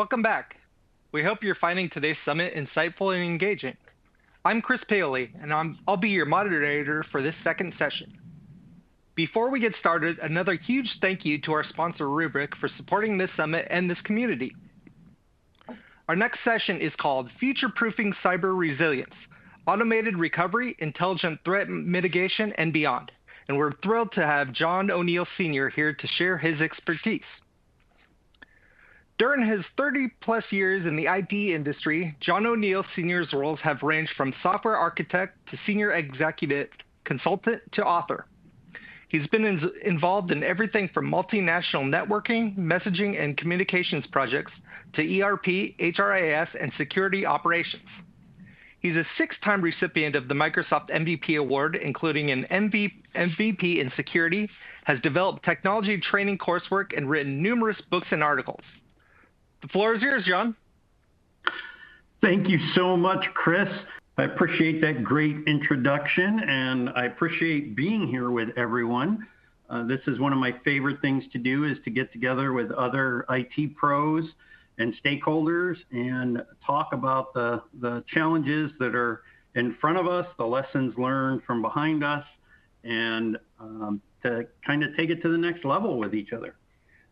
Welcome back. We hope you're finding today's summit insightful and engaging. I'm Chris Paoli, and I'll be your moderator for this second session. Before we get started, another huge thank you to our sponsor Rubrik for supporting this summit and this community. Our next session is called Future-Proofing Cyber Resilience, Automated Recovery, Intelligent Threat Mitigation, and Beyond. And we're thrilled to have John O'Neill Sr. here to share his expertise. During his 30-plus years in the IT industry, John O'Neill Sr.'s roles have ranged from software architect to senior executive consultant to author. He's been involved in everything from multinational networking, messaging, and communications projects to ERP, HRIS, and security operations. He's a 6-time recipient of the Microsoft MVP Award, including an MVP in security, has developed technology training coursework, and written numerous books and articles. The floor is yours, John. Thank you so much, Chris. I appreciate that great introduction, and I appreciate being here with everyone. This is one of my favorite things to do, is to get together with other IT pros and stakeholders and talk about the challenges that are in front of us, the lessons learned from behind us, and to kind of take it to the next level with each other.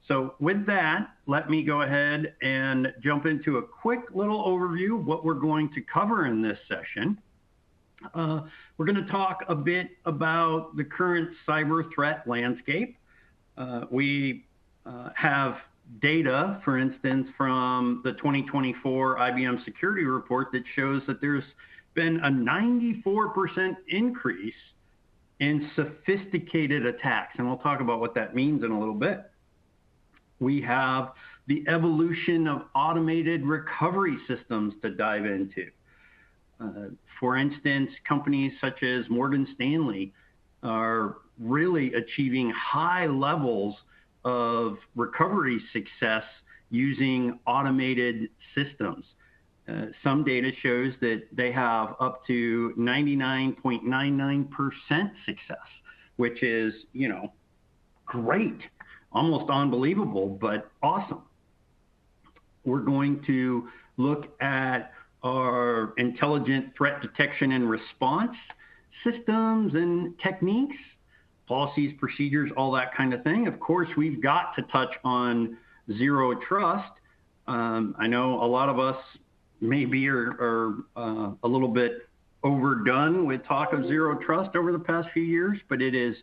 So with that, let me go ahead and jump into a quick little overview of what we're going to cover in this session. We're going to talk a bit about the current cyber threat landscape. We have data, for instance, from the 2024 IBM security report that shows that there's been a 94% increase in sophisticated attacks. And we'll talk about what that means in a little bit. We have the evolution of automated recovery systems to dive into. For instance, companies such as Morgan Stanley are really achieving high levels of recovery success using automated systems. Some data shows that they have up to 99.99% success, which is, great. Almost unbelievable, but awesome. We're going to look at our intelligent threat detection and response systems and techniques, policies, procedures, all that kind of thing. Of course, we've got to touch on zero trust. I know a lot of us maybe are a little bit overdone with talk of zero trust over the past few years, but it is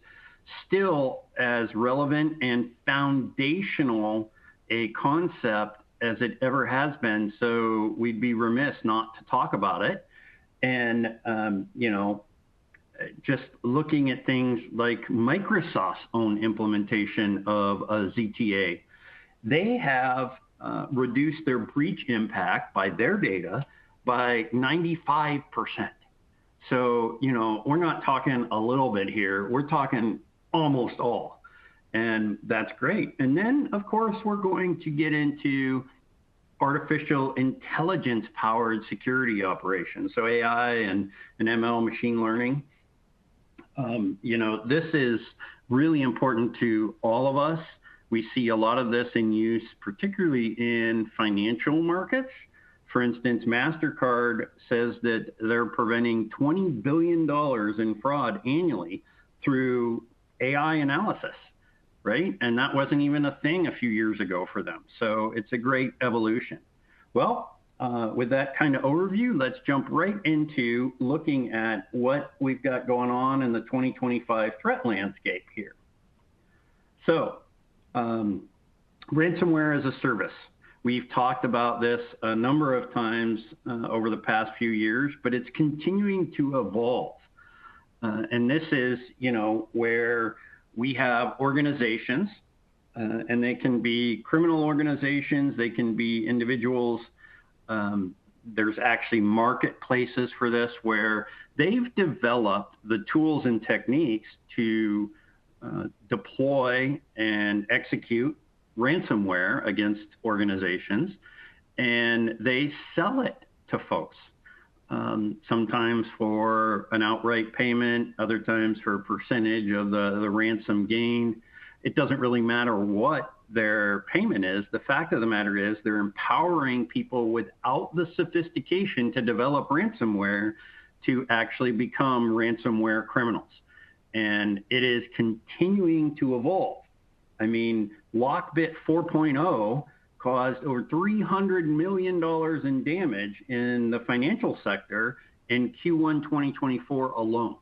still as relevant and foundational a concept as it ever has been. So we'd be remiss not to talk about it. And, just looking at things like Microsoft's own implementation of a ZTA, they have reduced their breach impact by their data by 95%. So, we're not talking a little bit here. We're talking almost all. And that's great. And then, of course, we're going to get into artificial intelligence powered security operations. So AI and ML, machine learning. This is really important to all of us. We see a lot of this in use, particularly in financial markets. For instance, MasterCard says that they're preventing $20 billion in fraud annually through AI analysis, right? And that wasn't even a thing a few years ago for them. So it's a great evolution. Well, with that kind of overview, let's jump right into looking at what we've got going on in the 2025 threat landscape here. So, ransomware as a service. We've talked about this a number of times over the past few years, but it's continuing to evolve. And this is, where we have organizations, and they can be criminal organizations, they can be individuals. There's actually marketplaces for this where they've developed the tools and techniques to deploy and execute ransomware against organizations, and they sell it to folks. Sometimes for an outright payment, other times for a percentage of the ransom gain. It doesn't really matter what their payment is. The fact of the matter is they're empowering people without the sophistication to develop ransomware to actually become ransomware criminals. And it is continuing to evolve. I mean, Lockbit 4.0 caused over $300 million in damage in the financial sector in Q1 2024 alone.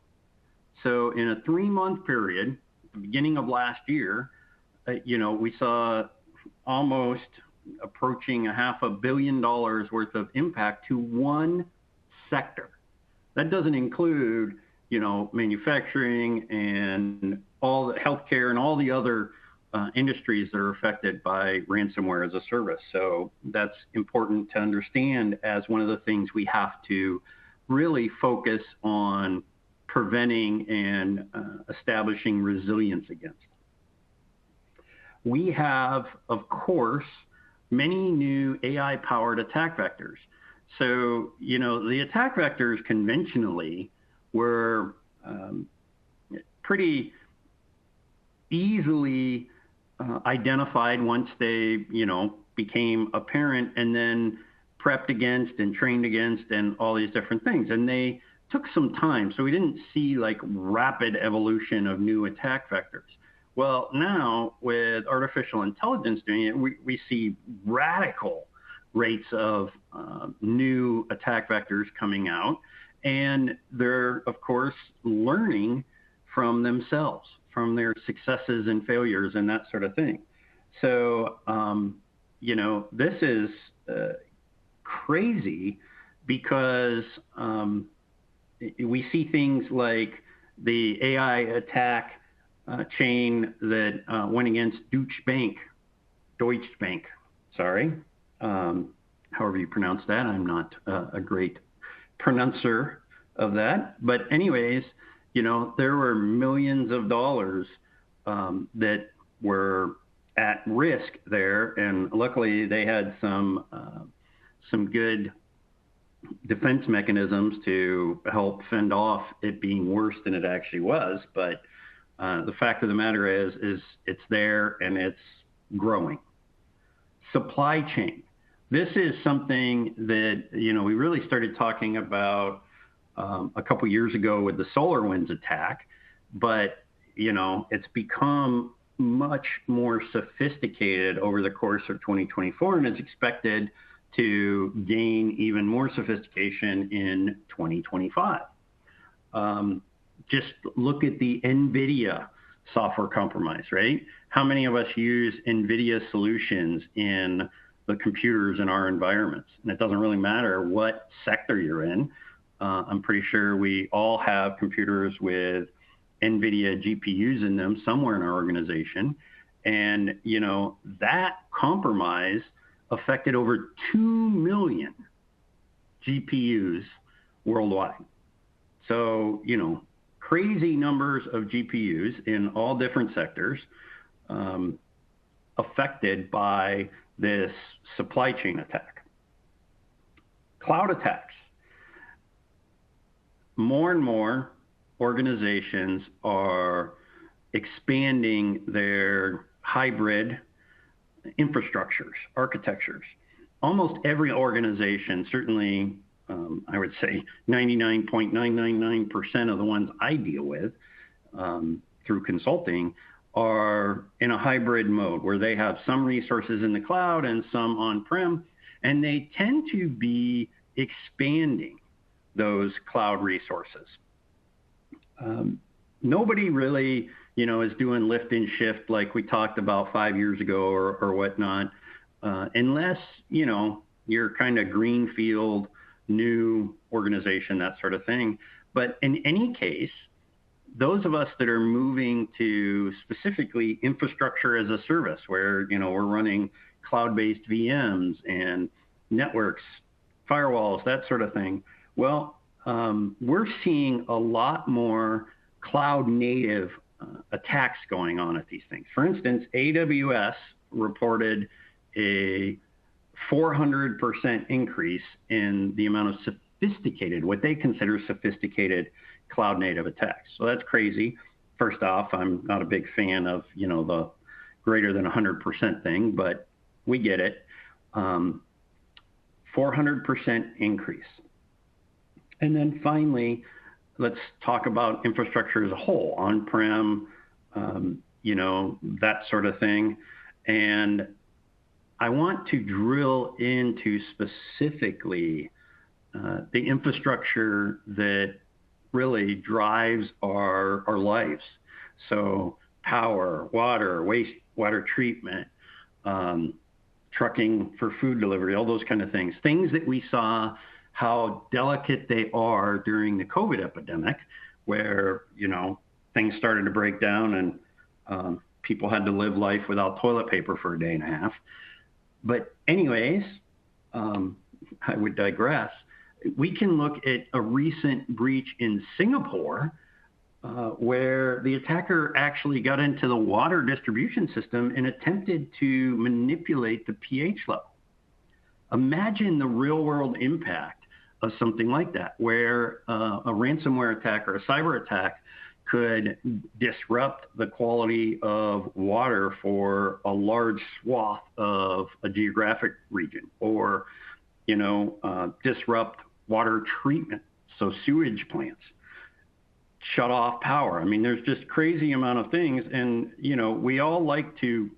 So in a 3-month period, at the beginning of last year, we saw almost approaching $500 million worth of impact to one sector. That doesn't include, manufacturing and all the healthcare and all the other industries that are affected by ransomware as a service. So that's important to understand as one of the things we have to really focus on preventing and establishing resilience against. We have, of course, many new AI-powered attack vectors. So, the attack vectors conventionally were pretty easily identified once they, became apparent, and then prepped against and trained against and all these different things. And they took some time. So we didn't see like rapid evolution of new attack vectors. Well, now with artificial intelligence doing it, we see radical rates of new attack vectors coming out. And they're, of course, learning from themselves, from their successes and failures and that sort of thing. So, this is crazy because we see things like the AI attack chain that went against Deutsche Bank, however you pronounce that. I'm not a great pronouncer of that. But anyways, there were millions of dollars that were at risk there. And luckily they had some good defense mechanisms to help fend off it being worse than it actually was. But the fact of the matter is it's there and it's growing. Supply chain. This is something that, we really started talking about a couple years ago with the SolarWinds attack, but, it's become much more sophisticated over the course of 2024, and it's expected to gain even more sophistication in 2025. Just look at the NVIDIA software compromise, right? How many of us use NVIDIA solutions in the computers in our environments? And it doesn't really matter what sector you're in. I'm pretty sure we all have computers with NVIDIA GPUs in them somewhere in our organization. And, that compromise affected over 2 million GPUs worldwide. So, crazy numbers of GPUs in all different sectors affected by this supply chain attack. Cloud attacks. More and more organizations are expanding their hybrid infrastructures, architectures. Almost every organization, certainly I would say 99.999% of the ones I deal with through consulting are in a hybrid mode where they have some resources in the cloud and some on-prem, and they tend to be expanding those cloud resources. Nobody really, is doing lift and shift like we talked about 5 years ago or whatnot, unless, you're kind of greenfield, new organization, that sort of thing. But in any case, those of us that are moving to specifically infrastructure as a service, where, we're running cloud-based VMs and networks, firewalls, that sort of thing, well, we're seeing a lot more cloud native attacks going on at these things. For instance, AWS reported a 400% increase in the amount of sophisticated, what they consider sophisticated cloud native attacks. So that's crazy. First off, I'm not a big fan of, the greater than 100% thing, but we get it. 400% increase. And then finally, let's talk about infrastructure as a whole, on-prem, that sort of thing. And I want to drill into specifically the infrastructure that really drives our lives. So power, water, wastewater treatment, trucking for food delivery, all those kind of things. Things that we saw how delicate they are during the COVID epidemic, where, things started to break down and people had to live life without toilet paper for a day and a half. But anyways, I would digress. We can look at a recent breach in Singapore where the attacker actually got into the water distribution system and attempted to manipulate the pH level. Imagine the real world impact of something like that, where a ransomware attack or a cyber attack could disrupt the quality of water for a large swath of a geographic region, or, disrupt water treatment, so sewage plants, shut off power. I mean, there's just crazy amount of things. And, we all like to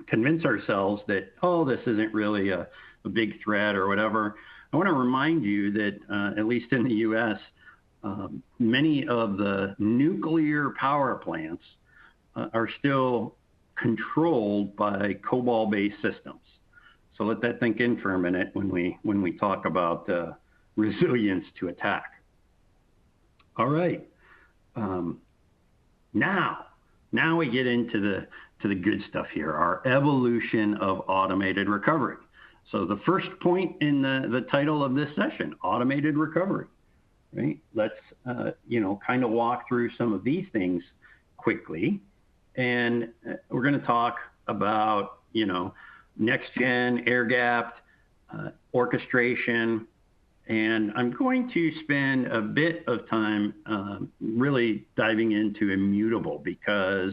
convince ourselves that, this isn't really a big threat or whatever. I want to remind you that, at least in the U.S., many of the nuclear power plants are still controlled by COBOL-based systems. So let that think in for a minute when we talk about resilience to attack. All right. Now we get into the good stuff here, our evolution of automated recovery. So the first point in the title of this session, automated recovery, right? Let's, kind of walk through some of these things quickly. And we're going to talk about, next-gen, air-gapped, orchestration. And I'm going to spend a bit of time really diving into immutable, because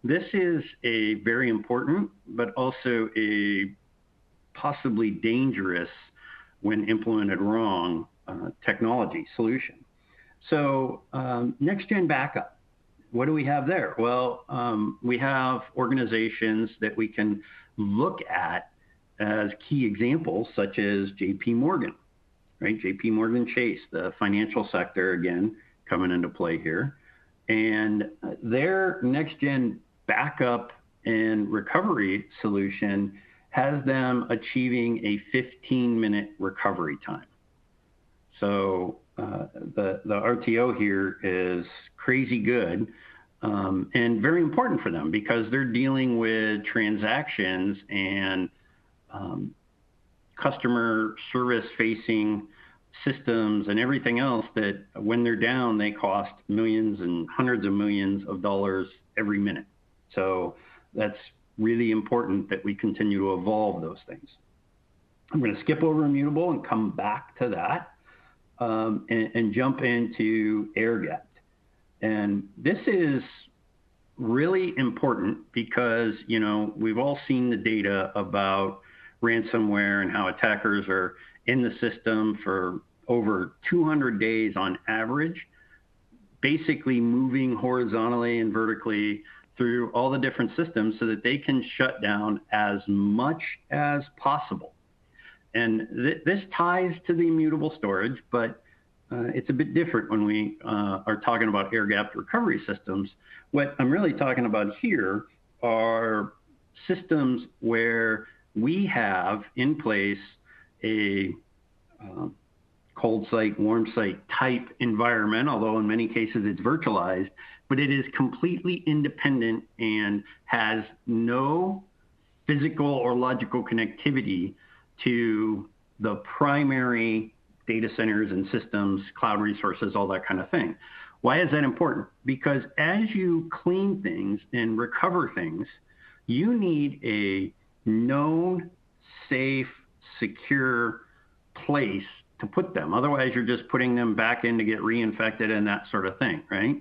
this is a very important, but also a possibly dangerous, when implemented wrong, technology solution. So next-gen backup, what do we have there? Well, we have organizations that we can look at as key examples, such as JP Morgan, right? JP Morgan Chase, the financial sector, again, coming into play here. And their next-gen backup and recovery solution has them achieving a 15-minute recovery time. So the RTO here is crazy good and very important for them, because they're dealing with transactions and customer service facing systems and everything else that, when they're down, they cost millions and hundreds of millions of dollars every minute. So that's really important that we continue to evolve those things. I'm going to skip over immutable and come back to that and jump into air-gapped. And this is really important because, we've all seen the data about ransomware and how attackers are in the system for over 200 days on average, basically moving horizontally and vertically through all the different systems so that they can shut down as much as possible. And this ties to the immutable storage, but it's a bit different when we are talking about air-gapped recovery systems. What I'm really talking about here are systems where we have in place a cold site, warm site type environment, although in many cases it's virtualized, but it is completely independent and has no physical or logical connectivity to the primary data centers and systems, cloud resources, all that kind of thing. Why is that important? Because as you clean things and recover things, you need a known, safe, secure place to put them. Otherwise, you're just putting them back in to get reinfected and that sort of thing, right?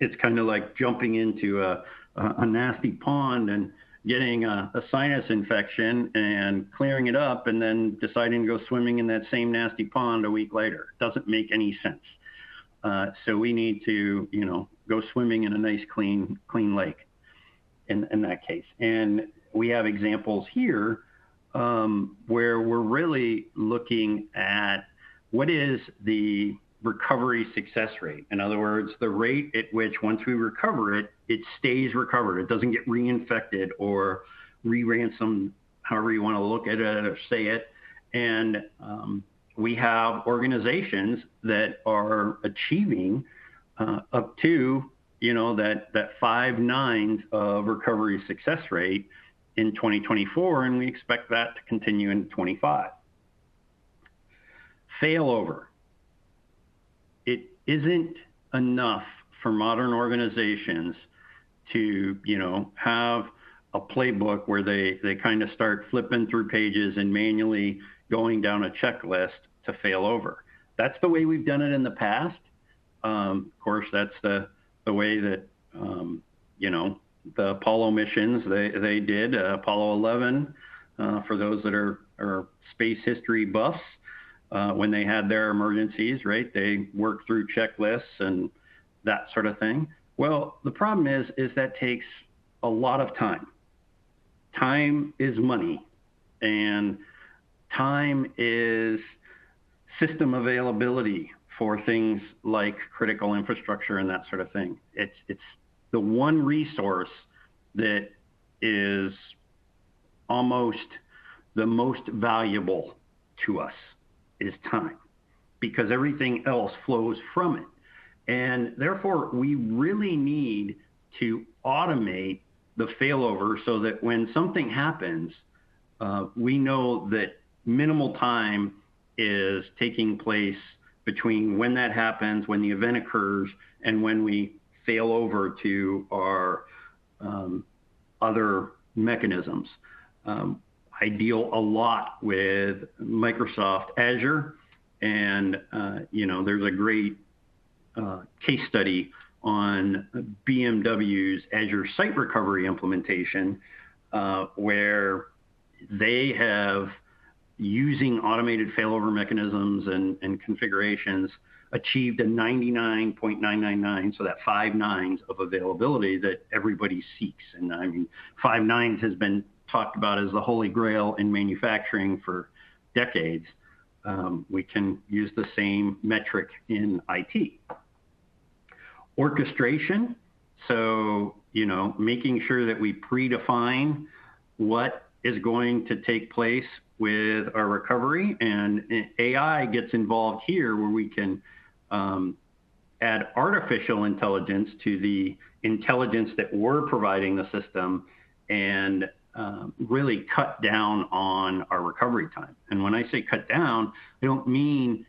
it's kind of like jumping into a nasty pond and getting a sinus infection and clearing it up and then deciding to go swimming in that same nasty pond a week later. It doesn't make any sense. So we need to, go swimming in a nice clean lake in that case. And we have examples here where we're really looking at what is the recovery success rate. In other words, the rate at which once we recover it, it stays recovered. It doesn't get reinfected or re-ransomed, however you want to look at it or say it. And we have organizations that are achieving up to, that 5 nines of recovery success rate in 2024, and we expect that to continue in 25. Failover. It isn't enough for modern organizations to, have a playbook where they kind of start flipping through pages and manually going down a checklist to fail over. That's the way we've done it in the past. Of course, that's the way that, the Apollo missions, they did. Apollo 11, for those that are space history buffs, when they had their emergencies, right? They worked through checklists and that sort of thing. Well, the problem is that takes a lot of time. Time is money, and time is system availability for things like critical infrastructure and that sort of thing. It's the one resource that is almost the most valuable to us is time, because everything else flows from it. And therefore, we really need to automate the failover so that when something happens, we know that minimal time is taking place between when that happens, when the event occurs, and when we fail over to our other mechanisms. I deal a lot with Microsoft Azure, and there's a great case study on BMW's Azure Site Recovery implementation, where they have, using automated failover mechanisms and configurations, achieved a 99.999, so that 5 nines of availability that everybody seeks. And I mean, 5 nines has been talked about as the holy grail in manufacturing for decades. We can use the same metric in IT. Orchestration, so, making sure that we predefine what is going to take place with our recovery, and AI gets involved here where we can add artificial intelligence to the intelligence that we're providing the system and really cut down on our recovery time. And when I say cut down, I don't mean,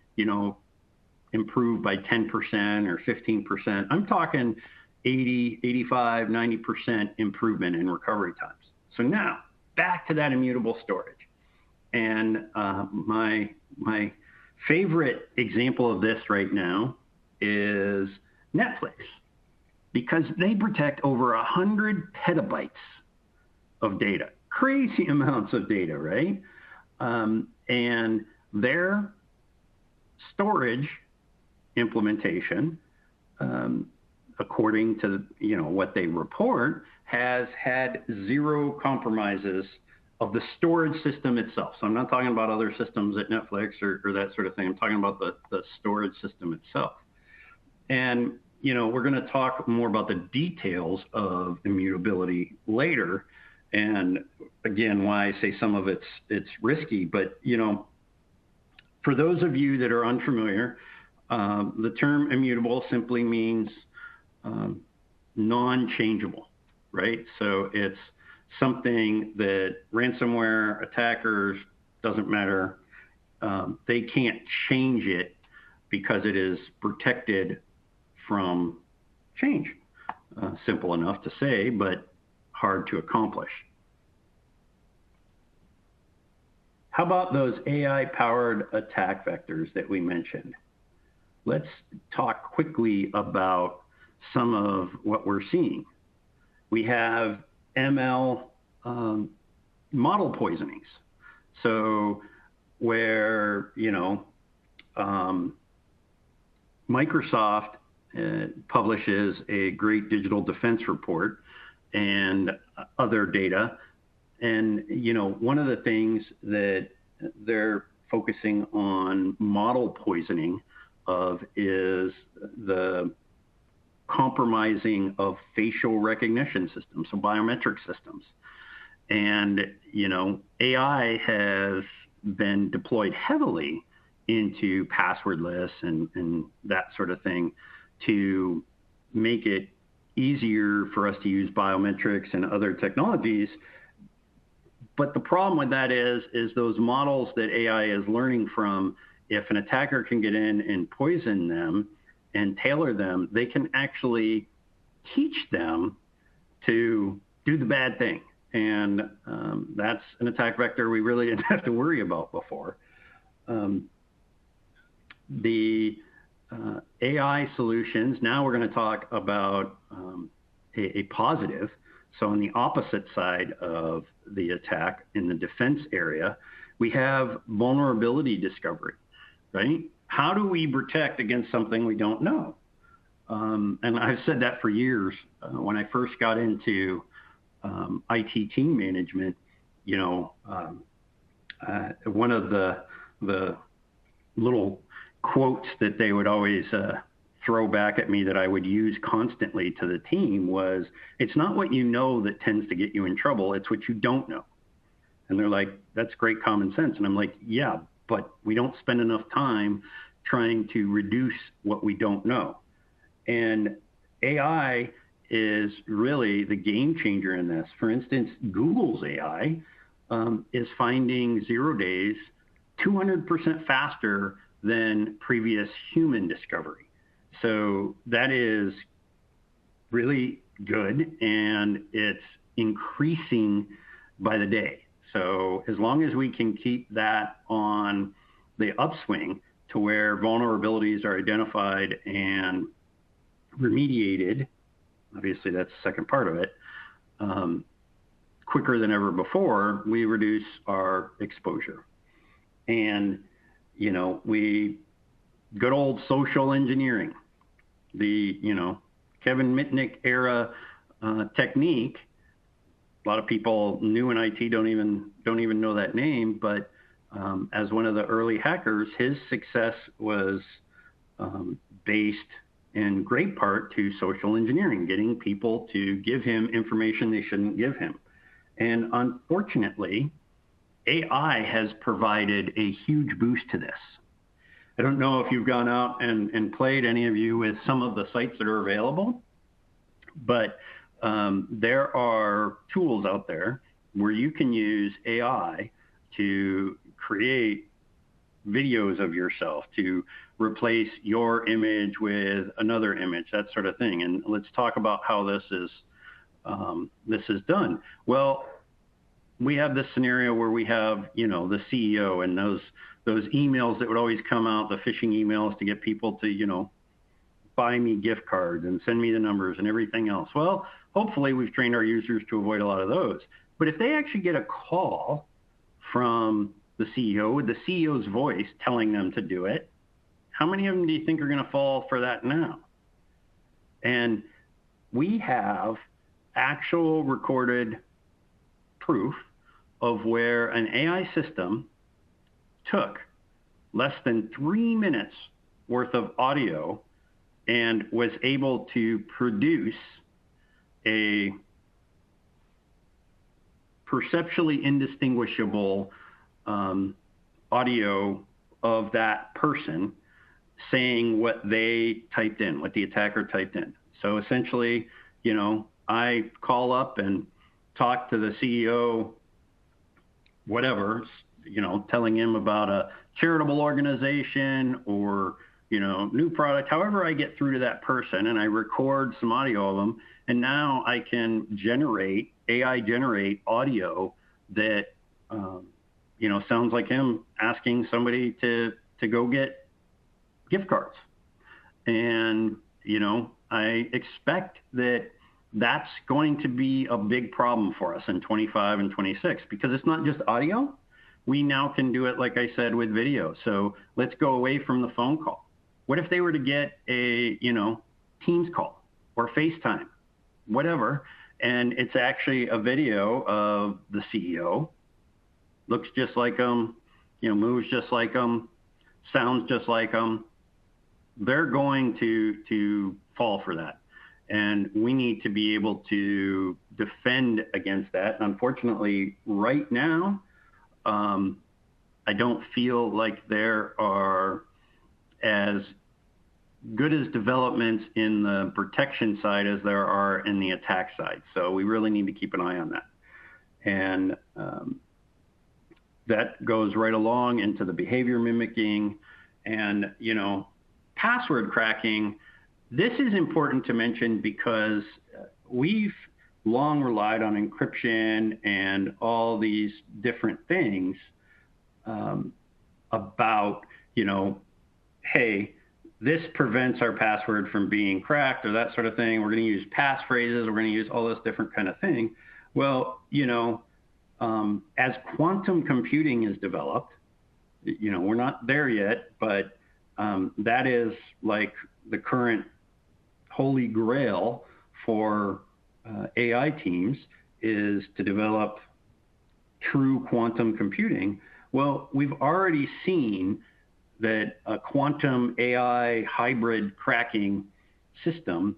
improve by 10% or 15%. I'm talking 80, 85, 90% improvement in recovery times. So now back to that immutable storage. And my favorite example of this right now is Netflix, because they protect over 100 petabytes of data, crazy amounts of data, right? And their storage implementation, according to what they report, has had 0 compromises of the storage system itself. So I'm not talking about other systems at Netflix or that sort of thing. I'm talking about the storage system itself. And we're going to talk more about the details of immutability later. And again, why I say some of it's risky, but for those of you that are unfamiliar, the term immutable simply means non-changeable, right? So it's something that ransomware attackers, doesn't matter, they can't change it because it is protected from change. Simple enough to say, but hard to accomplish. How about those AI-powered attack vectors that we mentioned? Let's talk quickly about some of what we're seeing. We have ML model poisonings. So where, Microsoft publishes a great digital defense report and other data. And, one of the things that they're focusing on model poisoning of is the compromising of facial recognition systems, so biometric systems. And, AI has been deployed heavily into passwordless and that sort of thing to make it easier for us to use biometrics and other technologies. But the problem with that is those models that AI is learning from, if an attacker can get in and poison them and tailor them, they can actually teach them to do the bad thing. And that's an attack vector we really didn't have to worry about before. The AI solutions, now we're going to talk about a positive. So on the opposite side of the attack in the defense area, we have vulnerability discovery, right? How do we protect against something we don't know? And I've said that for years. When I first got into IT team management, one of the little quotes that they would always throw back at me that I would use constantly to the team was, it's not what you know that tends to get you in trouble, it's what you don't know. And they're like, that's great common sense. And I'm like, yeah, but we don't spend enough time trying to reduce what we don't know. And AI is really the game changer in this. For instance, Google's AI is finding 0 days 200% faster than previous human discovery. So that is really good, and it's increasing by the day. So as long as we can keep that on the upswing to where vulnerabilities are identified and remediated, obviously that's the second part of it, quicker than ever before, we reduce our exposure. And, we, good old social engineering, the, Kevin Mitnick era technique. A lot of people new in IT don't even know that name, but as one of the early hackers, his success was based in great part to social engineering, getting people to give him information they shouldn't give him. And unfortunately, AI has provided a huge boost to this. I don't know if you've gone out and played, any of you, with some of the sites that are available, but there are tools out there where you can use AI to create videos of yourself, to replace your image with another image, that sort of thing. And let's talk about how this is done. Well, we have this scenario where we have, the CEO and those emails that would always come out, the phishing emails to get people to, buy me gift cards and send me the numbers and everything else. Well, hopefully we've trained our users to avoid a lot of those. But if they actually get a call from the CEO with the CEO's voice telling them to do it, how many of them do you think are going to fall for that now? And we have actual recorded proof of where an AI system took less than 3 minutes worth of audio and was able to produce a perceptually indistinguishable audio of that person saying what they typed in, what the attacker typed in. So essentially, I call up and talk to the CEO, whatever, telling him about a charitable organization or, new product, however I get through to that person, and I record some audio of them. And now I can AI generate audio that, sounds like him asking somebody to go get gift cards. And, I expect that that's going to be a big problem for us in 25 and 26 because it's not just audio. We now can do it, like I said, with video. So let's go away from the phone call. What if they were to get a, Teams call or FaceTime, whatever, and it's actually a video of the CEO, looks just like them, moves just like them, sounds just like them. They're going to fall for that. And we need to be able to defend against that. Unfortunately, right now, I don't feel like there are as good as developments in the protection side as there are in the attack side. So we really need to keep an eye on that. And that goes right along into the behavior mimicking and, password cracking. This is important to mention because we've long relied on encryption and all these different things about, hey, this prevents our password from being cracked or that sort of thing. We're going to use passphrases. We're going to use all this different kind of thing. Well, as quantum computing is developed, we're not there yet, but that is like the current holy grail for AI teams is to develop true quantum computing. Well, we've already seen that a quantum AI hybrid cracking system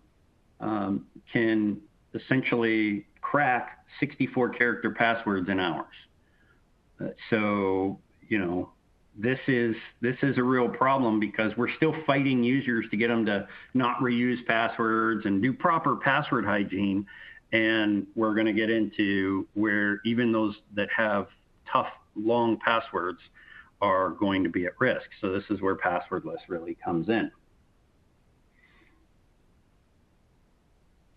can essentially crack 64-character passwords in hours. So, this is a real problem because we're still fighting users to get them to not reuse passwords and do proper password hygiene. And we're going to get into where even those that have tough, long passwords are going to be at risk. So this is where passwordless really comes in.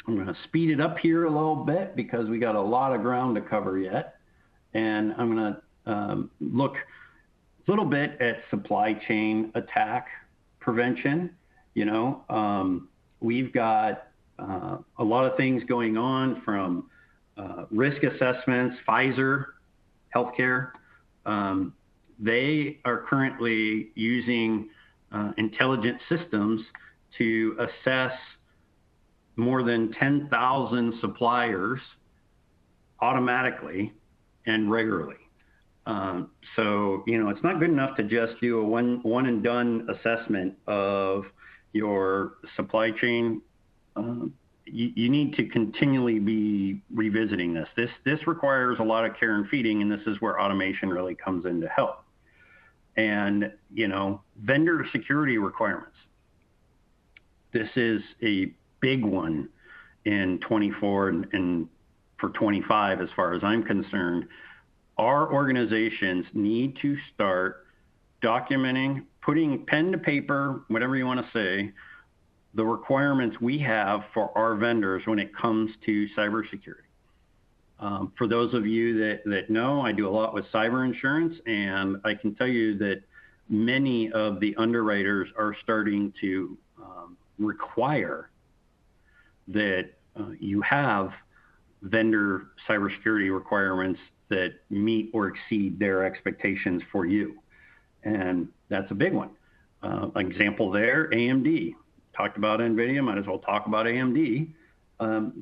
I'm going to speed it up here a little bit because we got a lot of ground to cover yet. And I'm going to look a little bit at supply chain attack prevention. We've got a lot of things going on from risk assessments, Pfizer, healthcare. They are currently using intelligent systems to assess more than 10,000 suppliers automatically and regularly. So, it's not good enough to just do a one and done assessment of your supply chain. You need to continually be revisiting this. This requires a lot of care and feeding, and this is where automation really comes in to help. And, vendor security requirements. This is a big one in 24 and for 25, as far as I'm concerned. Our organizations need to start documenting, putting pen to paper, whatever you want to say, the requirements we have for our vendors when it comes to cybersecurity. For those of you that know, I do a lot with cyber insurance, and I can tell you that many of the underwriters are starting to require that you have vendor cybersecurity requirements that meet or exceed their expectations for you. And that's a big one. Example there, AMD. Talked about NVIDIA, might as well talk about AMD.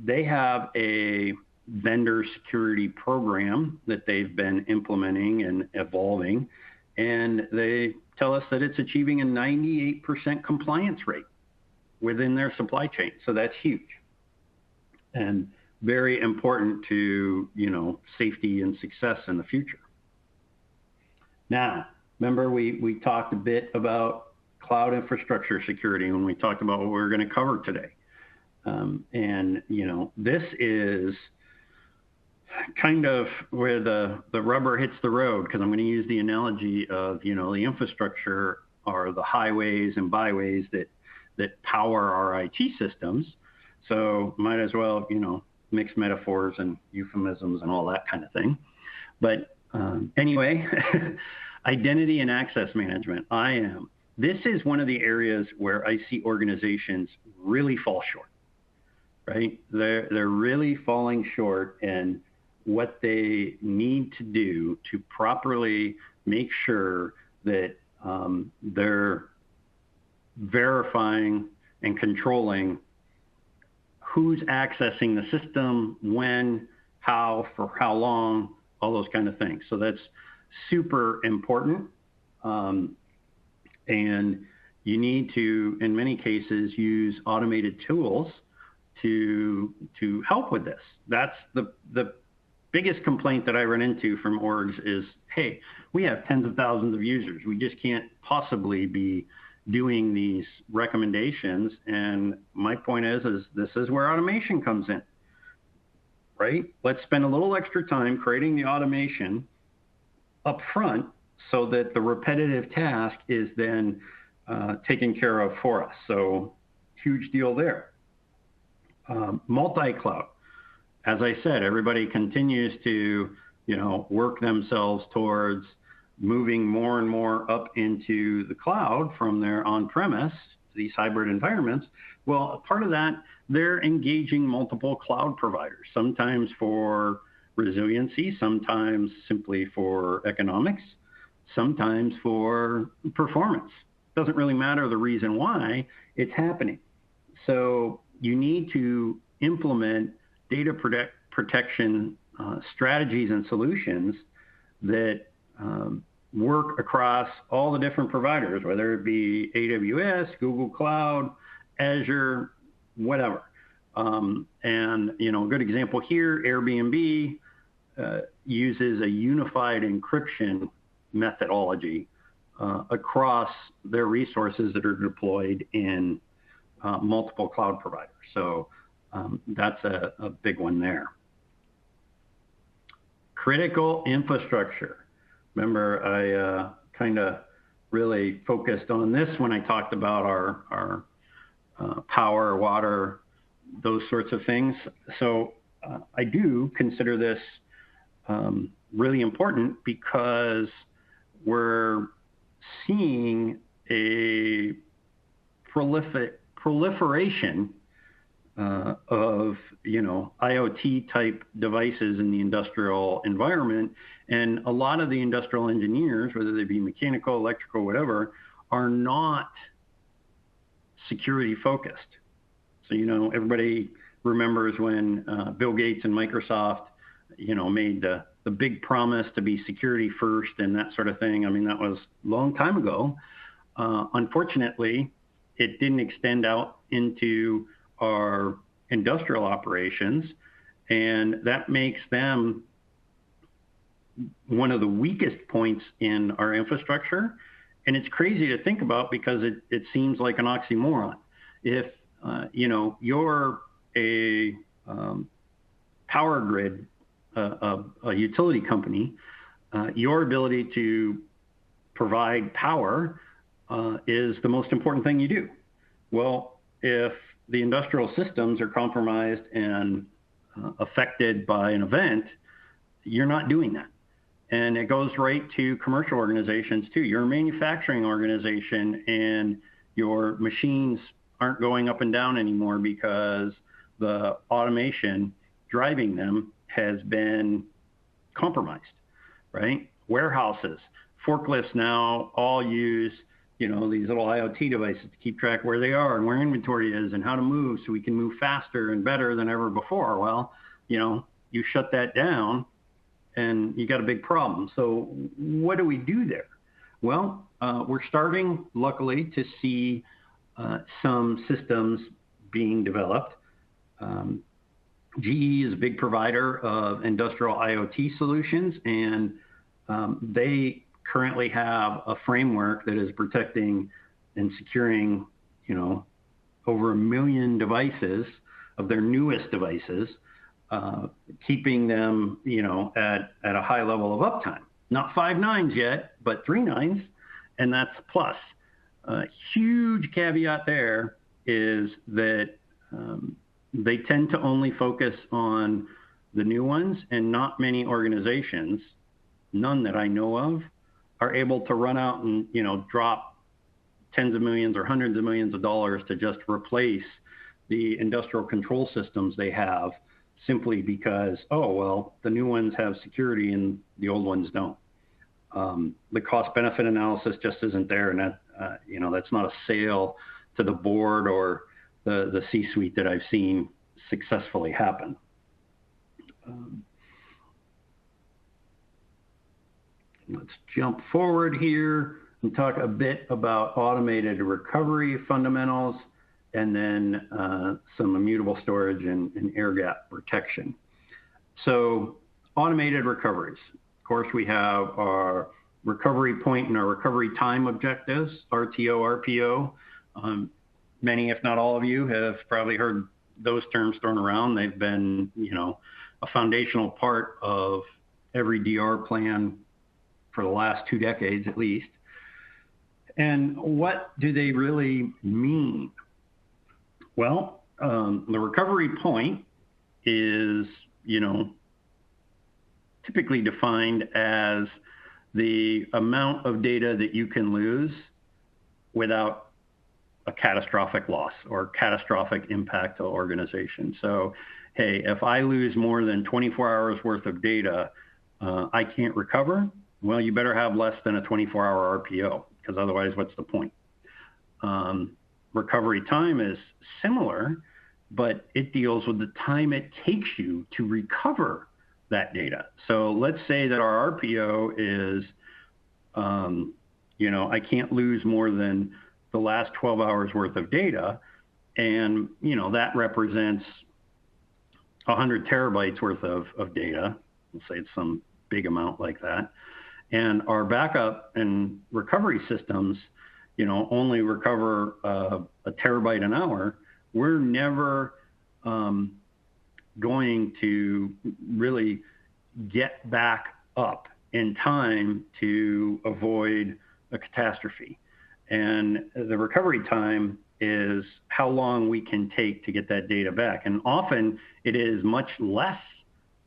They have a vendor security program that they've been implementing and evolving, and they tell us that it's achieving a 98% compliance rate within their supply chain. So that's huge and very important to, safety and success in the future. Now, remember we talked a bit about cloud infrastructure security when we talked about what we were going to cover today. And, this is kind of where the rubber hits the road, because I'm going to use the analogy of, the infrastructure are the highways and byways that power our IT systems. So might as well, mix metaphors and euphemisms and all that kind of thing. But anyway, identity and access management. I am this is one of the areas where I see organizations really fall short, right? They're really falling short in what they need to do to properly make sure that they're verifying and controlling who's accessing the system, when, how, for how long, all those kind of things. So that's super important. And you need to, in many cases, use automated tools to help with this. That's the biggest complaint that I run into from orgs is, hey, we have tens of thousands of users. We just can't possibly be doing these recommendations. And my point is this is where automation comes in, right? Let's spend a little extra time creating the automation up front so that the repetitive task is then taken care of for us. So huge deal there. Multi-cloud. As I said, everybody continues to, work themselves towards moving more and more up into the cloud from their on-premise, these hybrid environments. Well, part of that, they're engaging multiple cloud providers, sometimes for resiliency, sometimes simply for economics, sometimes for performance. Doesn't really matter the reason why it's happening. So you need to implement data protection strategies and solutions that work across all the different providers, whether it be AWS, Google Cloud, Azure, whatever. And, a good example here, Airbnb uses a unified encryption methodology across their resources that are deployed in multiple cloud providers. So that's a big one there. Critical infrastructure. Remember, I kind of really focused on this when I talked about our power, water, those sorts of things. So I do consider this really important because we're seeing a proliferation of IoT type devices in the industrial environment, and a lot of the industrial engineers, whether they be mechanical, electrical, whatever, are not security focused. So everybody remembers when Bill Gates and Microsoft made the big promise to be security first and that sort of thing. I mean, that was a long time ago. Unfortunately, it didn't extend out into our industrial operations, and that makes them one of the weakest points in our infrastructure. And it's crazy to think about because it seems like an oxymoron. If you're a power grid, a utility company, your ability to provide power is the most important thing you do. Well, if the industrial systems are compromised and affected by an event, you're not doing that. And it goes right to commercial organizations too. You're a manufacturing organization and your machines aren't going up and down anymore because the automation driving them has been compromised, right? Warehouses, forklifts now all use these little IoT devices to keep track where they are and where inventory is and how to move so we can move faster and better than ever before. Well, you shut that down and you got a big problem. So what do we do there? Well, we're starting, luckily, to see some systems being developed. GE is a big provider of industrial IoT solutions, and they currently have a framework that is protecting and securing, over 1 million devices of their newest devices, keeping them, at a high level of uptime. Not 5 nines yet, but 3 nines, and that's plus. Huge caveat there is that they tend to only focus on the new ones, and not many organizations, none that I know of, are able to run out and drop tens of millions or hundreds of millions of dollars to just replace the industrial control systems they have simply because, oh, well, the new ones have security and the old ones don't. The cost benefit analysis just isn't there. And that, that's not a sale to the board or the C-suite that I've seen successfully happen. Let's jump forward here and talk a bit about automated recovery fundamentals, and then some immutable storage and air gap protection. So automated recoveries. Of course, we have our recovery point and our recovery time objectives, RTO, RPO. Many, if not all of you, have probably heard those terms thrown around. They've been, a foundational part of every DR plan for the last 2 decades at least. And what do they really mean? Well, the recovery point is, typically defined as the amount of data that you can lose without a catastrophic loss or catastrophic impact to the organization. So, hey, if I lose more than 24 hours worth of data, I can't recover. Well, you better have less than a 24-hour RPO, because otherwise, what's the point? Recovery time is similar, but it deals with the time it takes you to recover that data. So let's say that our RPO is, I can't lose more than the last 12 hours worth of data. And, that represents 100 terabytes worth of data. Let's say it's some big amount like that. And our backup and recovery systems, only recover a terabyte an hour. We're never going to really get back up in time to avoid a catastrophe. And the recovery time is how long we can take to get that data back. And often it is much less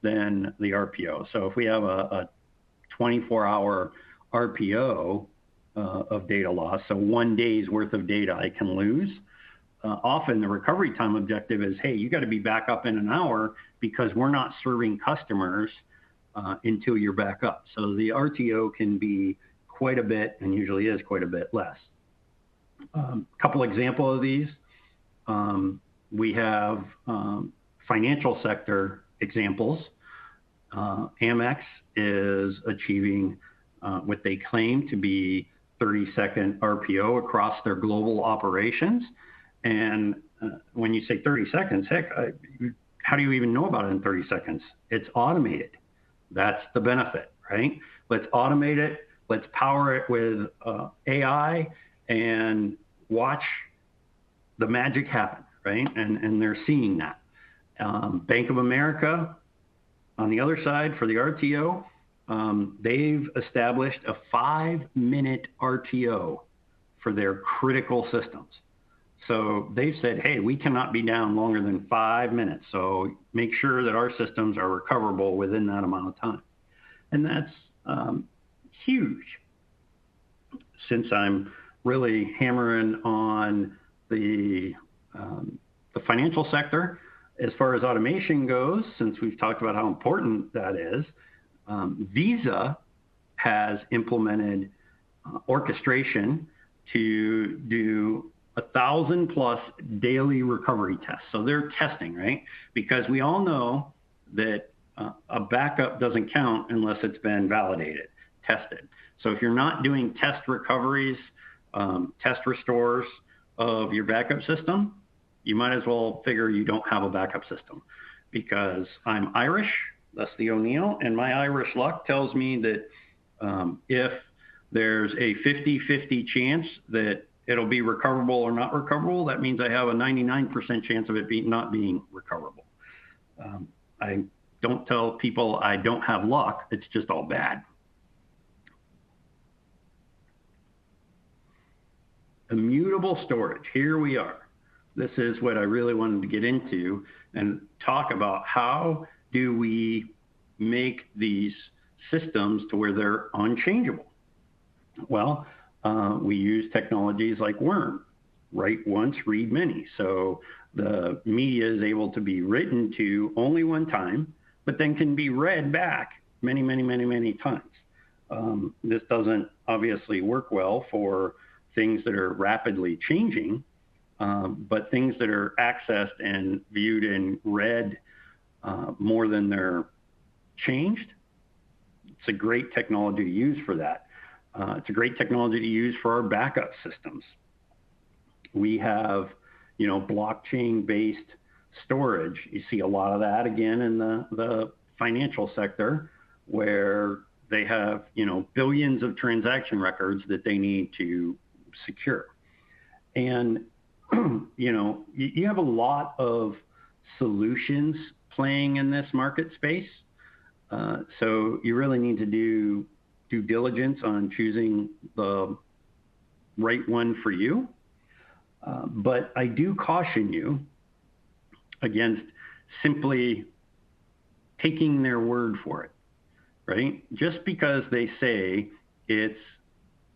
than the RPO. So if we have a 24-hour RPO of data loss, so 1 day's worth of data I can lose, often the recovery time objective is, hey, you got to be back up in an hour because we're not serving customers until you're back up. So the RTO can be quite a bit, and usually is quite a bit less. Couple examples of these. We have financial sector examples. Amex is achieving what they claim to be 30-second RPO across their global operations. And when you say 30 seconds, heck, how do you even know about it in 30 seconds? It's automated. That's the benefit, right? Let's automate it. Let's power it with AI and watch the magic happen, right? And they're seeing that. Bank of America, on the other side, for the RTO, they've established a 5-minute RTO for their critical systems. So they've said, hey, we cannot be down longer than 5 minutes. So make sure that our systems are recoverable within that amount of time. And that's huge. Since I'm really hammering on the financial sector, as far as automation goes, since we've talked about how important that is, Visa has implemented orchestration to do 1,000+ daily recovery tests. So they're testing, right? Because we all know that a backup doesn't count unless it's been validated, tested. So if you're not doing test recoveries, test restores of your backup system, you might as well figure you don't have a backup system. Because I'm Irish, that's the O'Neill, and my Irish luck tells me that if there's a 50-50 chance that it'll be recoverable or not recoverable, that means I have a 99% chance of it not being recoverable. I don't tell people I don't have luck, it's just all bad. Immutable storage, here we are. This is what I really wanted to get into and talk about. How do we make these systems to where they're unchangeable? Well, We use technologies like Worm, write once, read many. So the media is able to be written to only one time, but then can be read back many, many, many, many times. This doesn't obviously work well for things that are rapidly changing, but things that are accessed and viewed and read more than they're changed. It's a great technology to use for that. It's a great technology to use for our backup systems. We have, blockchain-based storage. You see a lot of that again in the financial sector, where they have, billions of transaction records that they need to secure. And, you have a lot of solutions playing in this market space. So you really need to do due diligence on choosing the right one for you. But I do caution you against simply taking their word for it, right? Just because they say it's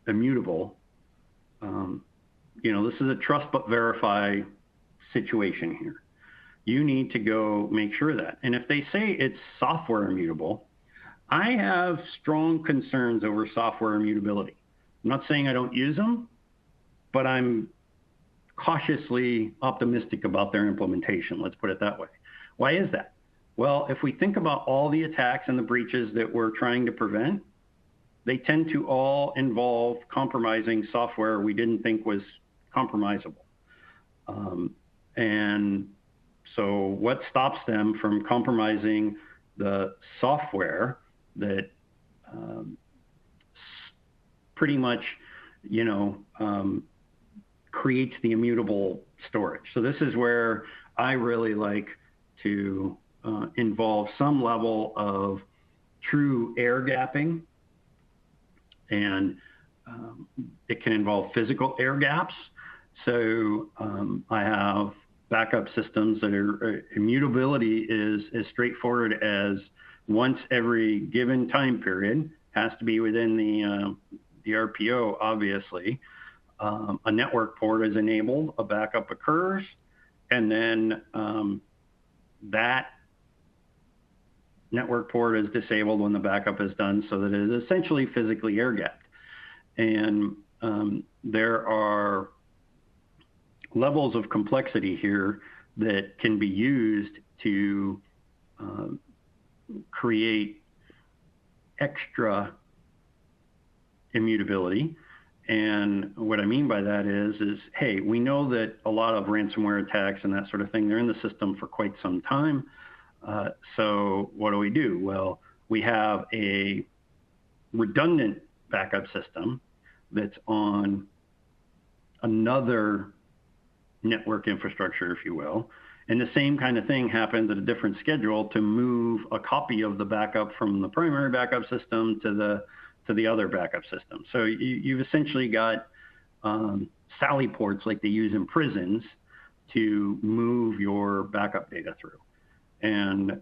immutable, this is a trust but verify situation here. You need to go make sure that. And if they say it's software immutable, I have strong concerns over software immutability. I'm not saying I don't use them, but I'm cautiously optimistic about their implementation. Let's put it that way. Why is that? Well, if we think about all the attacks and the breaches that we're trying to prevent, they tend to all involve compromising software we didn't think was compromisable. And so what stops them from compromising the software that pretty much, creates the immutable storage? So this is where I really like to involve some level of true air gapping, and it can involve physical air gaps. So I have backup systems that are immutability is as straightforward as once every given time period, has to be within the RPO, obviously. A network port is enabled, a backup occurs, and then that network port is disabled when the backup is done, so that it is essentially physically air gapped. And there are levels of complexity here that can be used to create extra immutability. And what I mean by that is, hey, we know that a lot of ransomware attacks and that sort of thing, they're in the system for quite some time. So what do? Well, we have a redundant backup system that's on another network infrastructure, if you will. And the same kind of thing happens at a different schedule to move a copy of the backup from the primary backup system to the other backup system. So you've essentially got Sally ports like they use in prisons to move your backup data through. And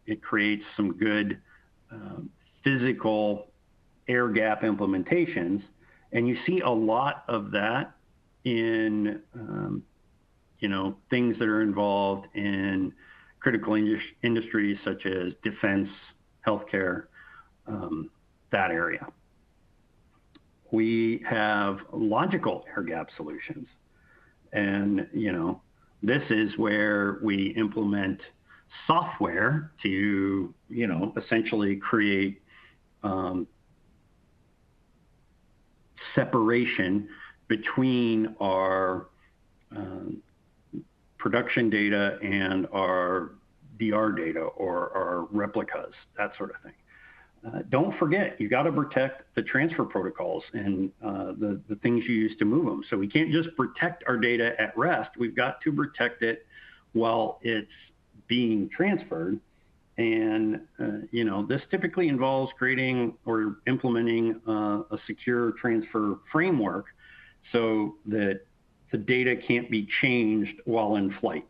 it creates some good physical air gap implementations. And you see a lot of that in things that are involved in critical industries such as defense, healthcare, that area. We have logical air gap solutions. And, this is where we implement software to, essentially create separation between our production data and our DR data or our replicas, that sort of thing. Don't forget, you got to protect the transfer protocols and the things you use to move them. So we can't just protect our data at rest. We've got to protect it while it's being transferred. And, this typically involves creating or implementing a secure transfer framework so that the data can't be changed while in flight.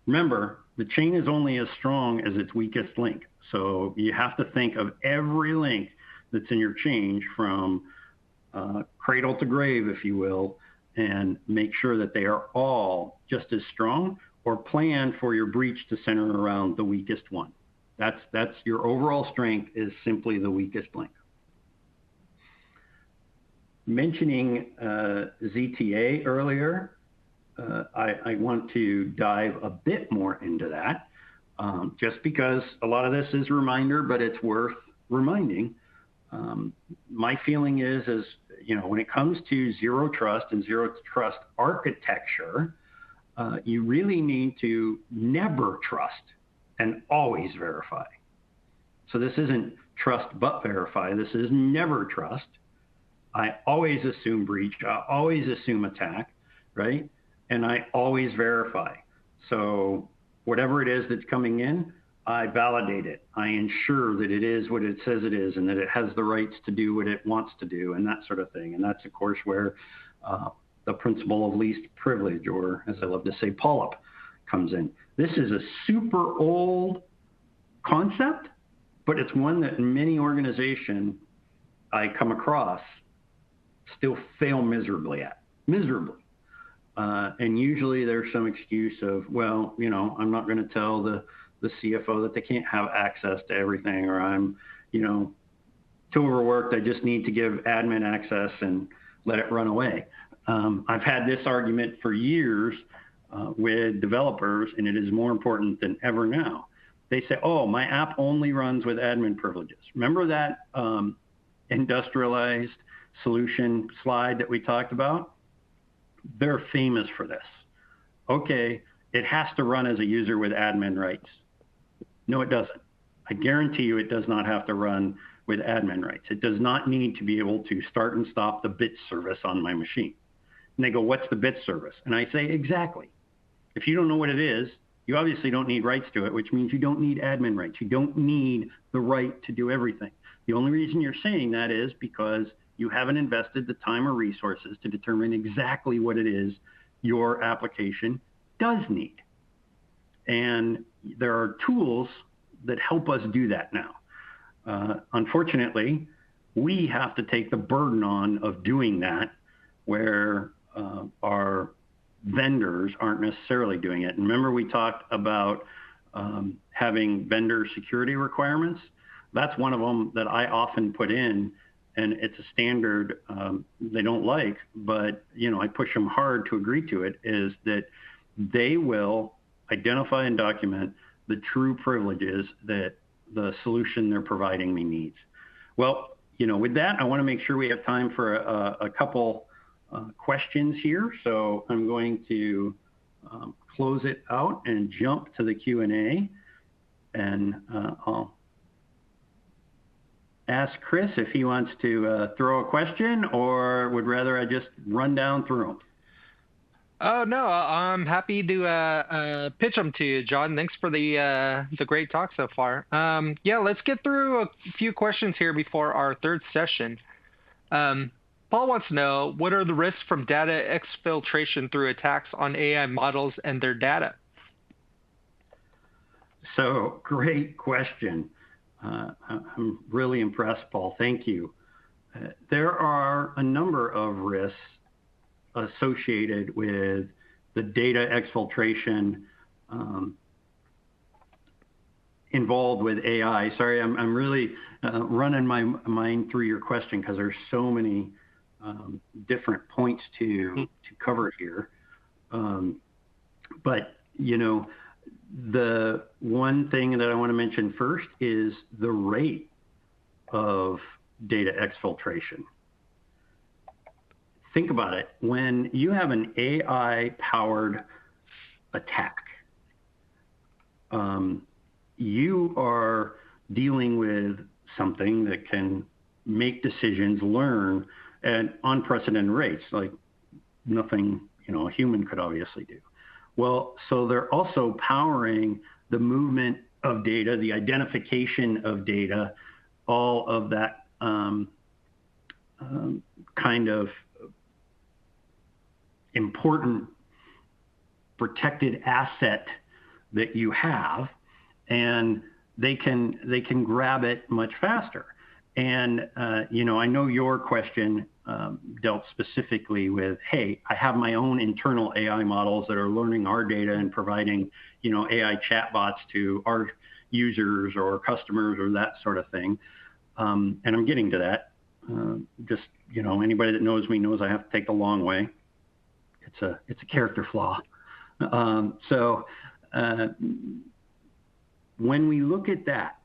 Remember, the chain is only as strong as its weakest link. So you have to think of every link that's in your change from cradle to grave, if you will, and make sure that they are all just as strong, or plan for your breach to center around the weakest one. That's your overall strength is simply the weakest link. Mentioning ZTA earlier, I want to dive a bit more into that, just because a lot of this is a reminder, but it's worth reminding. My feeling is, when it comes to zero trust and zero trust architecture, you really need to never trust and always verify. So this isn't trust but verify. This is never trust. I always assume breach. I always assume attack, right? And I always verify. So whatever it is that's coming in, I validate it. I ensure that it is what it says it is and that it has the rights to do what it wants to do and that sort of thing. And that's, of course, where the principle of least privilege, or as I love to say, polyp, comes in. This is a super old concept, but it's one that many organizations I come across still fail miserably at. And usually there's some excuse of, well, I'm not going to tell the CFO that they can't have access to everything, or I'm, too overworked. I just need to give admin access and let it run away. I've had this argument for years with developers, and it is more important than ever now. They say, oh, my app only runs with admin privileges. Remember that industrialized solution slide that we talked about? They're famous for this. Okay, it has to run as a user with admin rights. No, it doesn't. I guarantee you it does not have to run with admin rights. It does not need to be able to start and stop the bit service on my machine. And they go, what's the bit service? And I say, exactly. If you don't know what it is, you obviously don't need rights to it, which means you don't need admin rights. You don't need the right to do everything. The only reason you're saying that is because you haven't invested the time or resources to determine exactly what it is your application does need. And there are tools that help us do that now. Unfortunately, we have to take the burden on of doing that, where our vendors aren't necessarily doing it. And remember, we talked about having vendor security requirements. That's one of them that I often put in, and it's a standard they don't like, but I push them hard to agree to it, is that they will identify and document the true privileges that the solution they're providing me needs. Well, with that, I want to make sure we have time for a couple questions here. So I'm going to close it out and jump to the Q&A, and I'll ask Chris if he wants to throw a question, or would rather I just run down through them. Oh, no, I'm happy to pitch them to you, John. Thanks for the great talk so far. Yeah, let's get through a few questions here before our third session. Paul wants to know, what are the risks from data exfiltration through attacks on AI models and their data? So, great question. I'm really impressed, Paul. Thank you. There are a number of risks associated with the data exfiltration involved with AI. Sorry, I'm really running my mind through your question because there's so many different points to cover here. But, the one thing that I want to mention first is the rate of data exfiltration. Think about it. When you have an AI-powered attack, you are dealing with something that can make decisions, learn at unprecedented rates, like nothing a human could obviously do. Well, so they're also powering the movement of data, the identification of data, all of that kind of important protected asset that you have, and they can grab it much faster. And, I know your question dealt specifically with, hey, I have my own internal AI models that are learning our data and providing, AI chatbots to our users or customers or that sort of thing. And I'm getting to that. Just, anybody that knows me knows I have to take the long way. It's a character flaw. When we look at that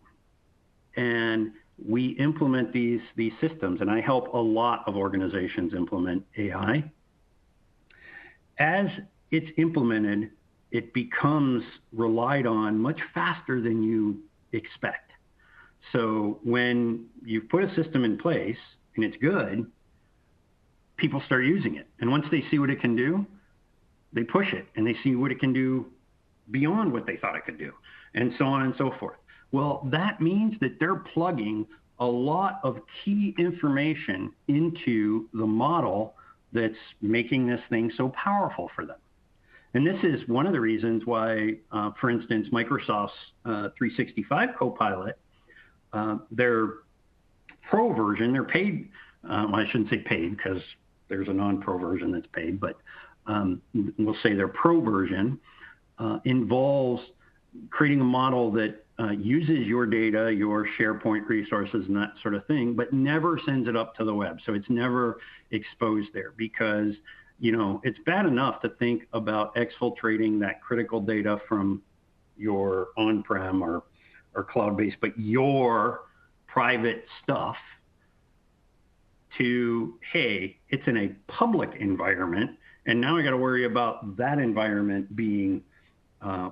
and we implement these systems, and I help a lot of organizations implement AI, as it's implemented, it becomes relied on much faster than you expect. So when you put a system in place and it's good, people start using it. And once they see what it can do, they push it and they see what it can do beyond what they thought it could do, and so on and so forth. Well, that means that they're plugging a lot of key information into the model that's making this thing so powerful for them. And this is one of the reasons why, for instance, Microsoft's 365 Copilot, their pro version, their paid, I shouldn't say paid because there's a non-pro version that's paid, but we'll say their pro version involves creating a model that uses your data, your SharePoint resources and that sort of thing, but never sends it up to the web. So it's never exposed there because, it's bad enough to think about exfiltrating that critical data from your on-prem or cloud-based, but your private stuff to, hey, it's in a public environment, and now I got to worry about that environment being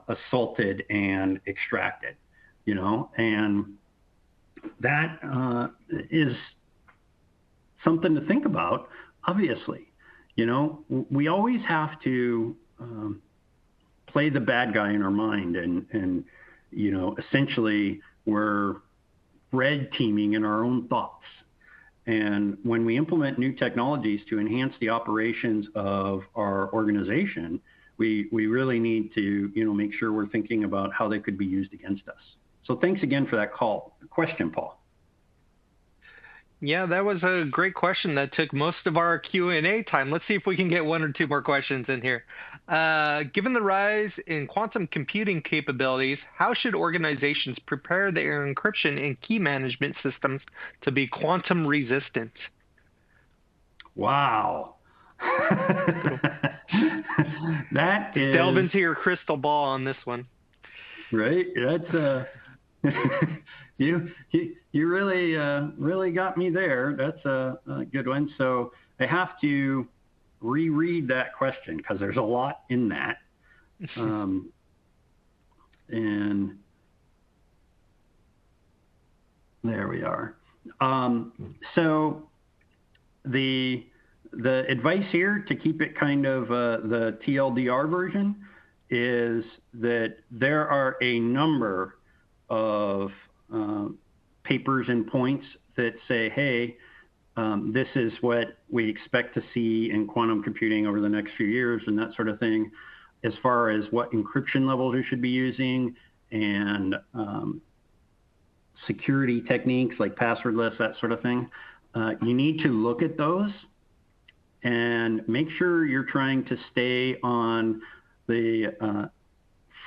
assaulted and extracted, and that is something to think about, obviously. We always have to play the bad guy in our mind, and essentially we're red teaming in our own thoughts. And when we implement new technologies to enhance the operations of our organization, we really need to, make sure we're thinking about how they could be used against us. So thanks again for that question, Paul. Yeah, that was a great question that took most of our Q&A time. Let's see if we can get one or two more questions in here. Given the rise in quantum computing capabilities, how should organizations prepare their encryption and key management systems to be quantum resistant? Wow. That is... Delve into your crystal ball on this one. Right? That's you really got me there. That's a good one. So I have to reread that question because there's a lot in that. And there we are. So the advice here to keep it kind of the TLDR version is that there are a number of papers and points that say, hey, this is what we expect to see in quantum computing over the next few years and that sort of thing, as far as what encryption levels you should be using and security techniques like passwordless, that sort of thing. You need to look at those and make sure you're trying to stay on the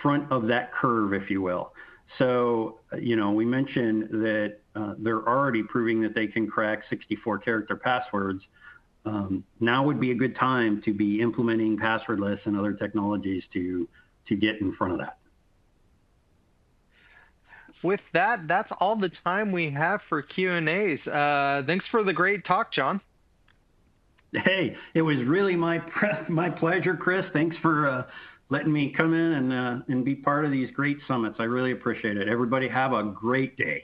front of that curve, if you will. So, we mentioned that they're already proving that they can crack 64-character passwords. Now would be a good time to be implementing passwordless and other technologies to get in front of that. With that, that's all the time we have for Q&As. Thanks for the great talk, John. Hey, it was really my pleasure, Chris. Thanks for letting me come in and be part of these great summits. I really appreciate it. Everybody have a great day.